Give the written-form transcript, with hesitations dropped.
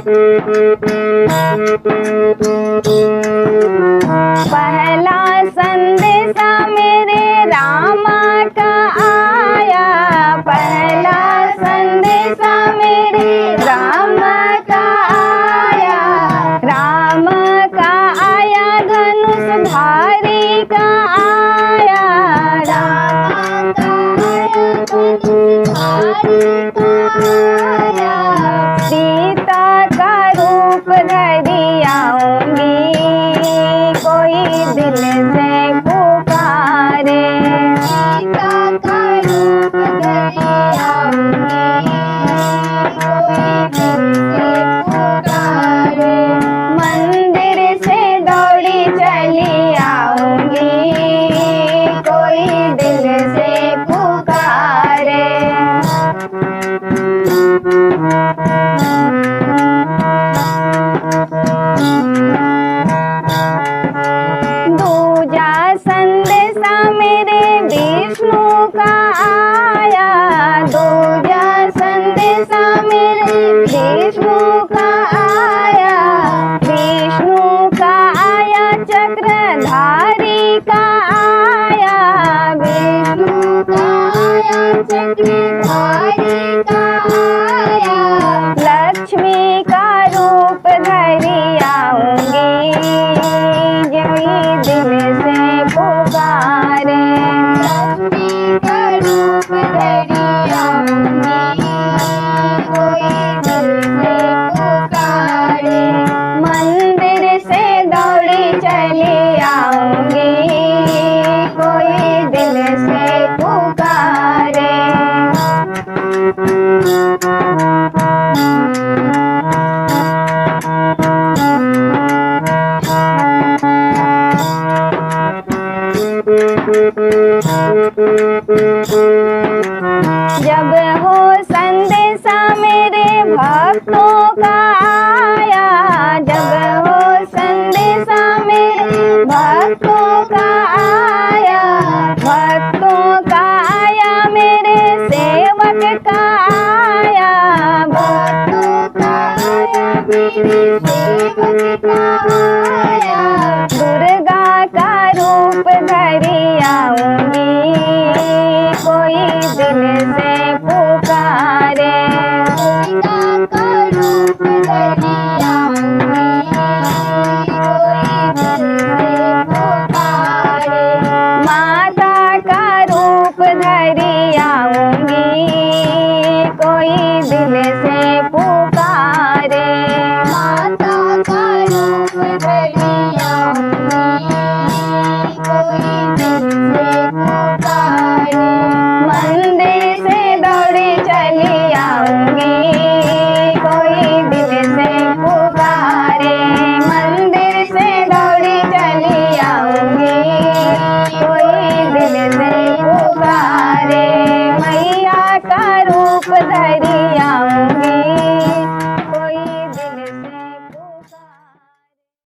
पहला संदेशा मेरे रामा का आया, पहला संदेशा मेरे रामा का आया, राम का आया धनुष धारी का आया, राम का आया धनुष धारी का आया, सीता का रूप धरी आऊंगी, कोई दिल से पुकारे, सीता का रूप धरी आऊंगी, कोई दिल से पुकारे, मंदिर से दौड़ी चली आऊंगी, कोई दिल से पुकारे। दूजा संदेशा मेरे विष्णु का आया, दूजा संदेशा मेरे विष्णु का आया, विष्णु का आया चक्रधारी का आया, विष्णु का आया चक्रधारी का आया, लक्ष्मी का रूप धरी आऊंगी, यही दिल से पुकारे, लक्ष्मी का रूप धरी आऊंगी, कोई दिल से पुकारे, मंदिर से दौड़ी चली आऊंगी, कोई दिल से पुकारे। जब हो संदेशा मेरे भक्तों का आया, जब हो संदेशा मेरे भक्तों का आया, भक्तों का आया मेरे सेवक का आया, भक्तों का आया मेरे सेवक का आया, दुर्गा का रूप धरी आऊंगी, कोई दिल